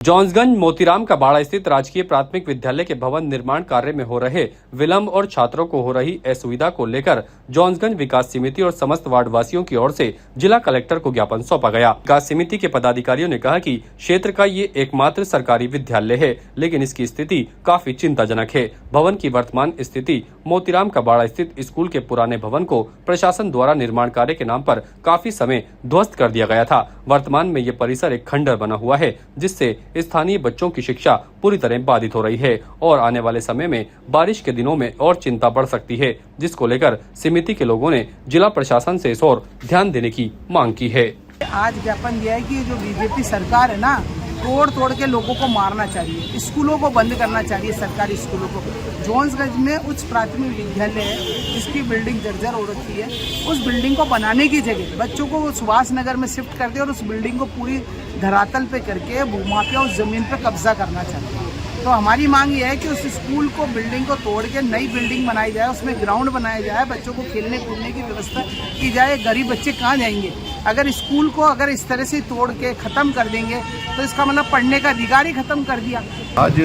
जॉन्सगंज मोतीराम का बाड़ा स्थित राजकीय प्राथमिक विद्यालय के भवन निर्माण कार्य में हो रहे विलंब और छात्रों को हो रही असुविधा को लेकर जॉन्सगंज विकास समिति और समस्त वार्ड वासियों की ओर से जिला कलेक्टर को ज्ञापन सौंपा गया। विकास समिति के पदाधिकारियों ने कहा कि क्षेत्र का ये एकमात्र सरकारी विद्यालय है, लेकिन इसकी स्थिति काफी चिंताजनक है। भवन की वर्तमान स्थिति मोतीराम का बाड़ा स्थित स्कूल के पुराने भवन को प्रशासन द्वारा निर्माण कार्य के नाम पर काफी समय ध्वस्त कर दिया गया था। वर्तमान में ये परिसर एक खंडर बना हुआ है, जिससे स्थानीय बच्चों की शिक्षा पूरी तरह बाधित हो रही है और आने वाले समय में बारिश के दिनों में और चिंता बढ़ सकती है, जिसको लेकर समिति के लोगों ने जिला प्रशासन से इस ओर ध्यान देने की मांग की है। आज ज्ञापन दिया है कि जो बीजेपी सरकार है ना, तोड़ के लोगों को मारना चाहिए, स्कूलों को बंद करना चाहिए, सरकारी स्कूलों को। जॉन्सगंज में उच्च प्राथमिक विद्यालय है जिसकी बिल्डिंग जर्जर हो रखी है। उस बिल्डिंग को बनाने की जगह बच्चों को सुभाष नगर में शिफ्ट कर दे और उस बिल्डिंग को पूरी धरातल पे करके भूमाफिया उस जमीन पे कब्जा करना चाहते हैं। तो हमारी मांग ये है कि उस स्कूल को बिल्डिंग को तोड़ के नई बिल्डिंग बनाई जाए, उसमें ग्राउंड बनाया जाए, बच्चों को खेलने कूदने की व्यवस्था की जाए। गरीब बच्चे कहाँ जाएंगे? अगर स्कूल को अगर इस तरह से तोड़ के ख़त्म कर देंगे तो इसका मतलब पढ़ने का अधिकार ही खत्म कर दिया। आज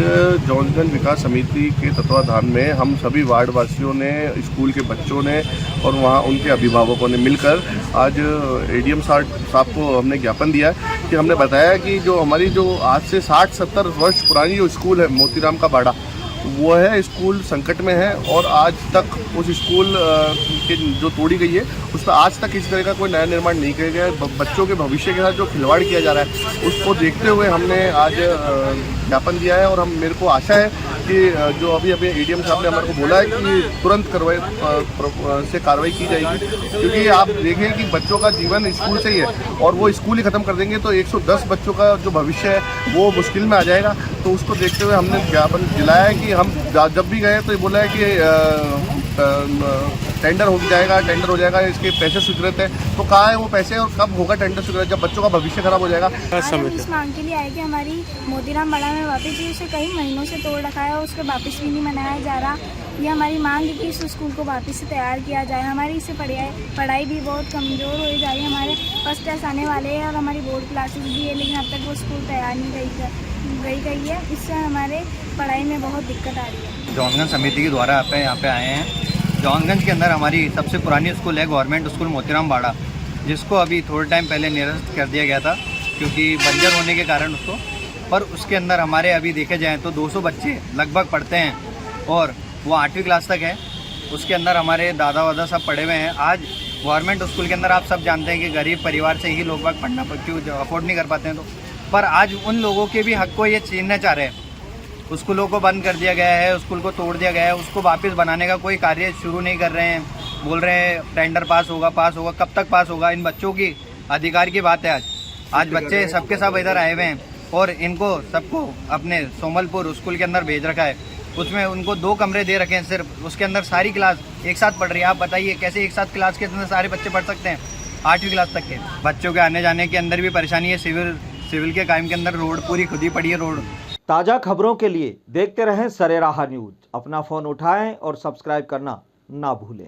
जॉन्सगंज विकास समिति के तत्वाधान में हम सभी वार्ड वासियों ने, स्कूल के बच्चों ने और वहाँ उनके अभिभावकों ने मिलकर आज एडीएम साहब को हमने ज्ञापन दिया कि हमने बताया कि जो हमारी जो आज से 60-70 वर्ष पुरानी जो स्कूल है मोतीराम का बाड़ा, वो है स्कूल संकट में है और आज तक उस स्कूल के जो तोड़ी गई है उस पर आज तक इस तरह का कोई नया निर्माण नहीं किया गया है। बच्चों के भविष्य के साथ जो खिलवाड़ किया जा रहा है उसको देखते हुए हमने आज ज्ञापन दिया है और मेरे को आशा है कि जो अभी एडीएम साहब ने हमारे को बोला है कि तुरंत कार्रवाई की जाएगी, क्योंकि आप देखें कि बच्चों का जीवन स्कूल से ही है और वो स्कूल ही ख़त्म कर देंगे तो 110 बच्चों का जो भविष्य है वो मुश्किल में आ जाएगा। तो उसको देखते हुए हमने ज्ञापन दिलाया है कि हम जब भी गए तो ये बोला है कि टेंडर हो जाएगा, इसके पैसे स्वीकृत है। तो कहाँ है वो पैसे और कब होगा टेंडर स्वीकृत, जब बच्चों का भविष्य खराब हो जाएगा। हम इस मांग के लिए आए कि हमारी मोतीराम बाड़ा में वापस जी उसे कई महीनों से तोड़ रखा है और उसको वापस भी नहीं मनाया जा रहा। ये हमारी मांग है कि इस स्कूल को वापस से तैयार किया जाए। हमारी इससे पढ़ाई भी बहुत कमज़ोर हो जा रही है। हमारे फर्स्ट टेस्ट आने वाले हैं और हमारी बोर्ड क्लासेस भी है, लेकिन अब तक वो स्कूल तैयार नहीं गई है। इससे हमारे पढ़ाई में बहुत दिक्कत आ रही है। जॉन्सगंज समिति के द्वारा यहाँ पे आए हैं। जॉन्सगंज के अंदर हमारी सबसे पुरानी स्कूल है गवर्नमेंट स्कूल मोतीराम बाड़ा, जिसको अभी थोड़े टाइम पहले निरस्त कर दिया गया था क्योंकि बंजर होने के कारण उसको। पर उसके अंदर हमारे अभी देखे जाएँ तो 200 बच्चे लगभग पढ़ते हैं और वो 8वीं क्लास तक है। उसके अंदर हमारे दादा वादा सब पढ़े हुए हैं। आज गवर्नमेंट स्कूल के अंदर आप सब जानते हैं कि गरीब परिवार से ही लोग बाग पढ़ना क्यों अफोर्ड नहीं कर पाते हैं। तो पर आज उन लोगों के भी हक को ये छीनना चाह रहे हैं। स्कूलों को बंद कर दिया गया है, स्कूल को तोड़ दिया गया है, उसको वापस बनाने का कोई कार्य शुरू नहीं कर रहे हैं। बोल रहे हैं टेंडर पास होगा। कब तक पास होगा? इन बच्चों की अधिकार की बात है। आज बच्चे सबके सब इधर आए हुए हैं और इनको सबको अपने सोमलपुर स्कूल के अंदर भेज रखा है। उसमें उनको 2 कमरे दे रखे हैं सिर्फ, उसके अंदर सारी क्लास एक साथ पढ़ रही है। आप बताइए कैसे एक साथ क्लास के अंदर सारे बच्चे पढ़ सकते हैं? 8वीं क्लास तक के बच्चों के आने जाने के अंदर भी परेशानी है। सिविल के कायम के अंदर रोड पूरी खुद ही पड़ी है रोड। ताज़ा खबरों के लिए देखते रहें सरेराह न्यूज़। अपना फ़ोन उठाएं और सब्सक्राइब करना ना भूलें।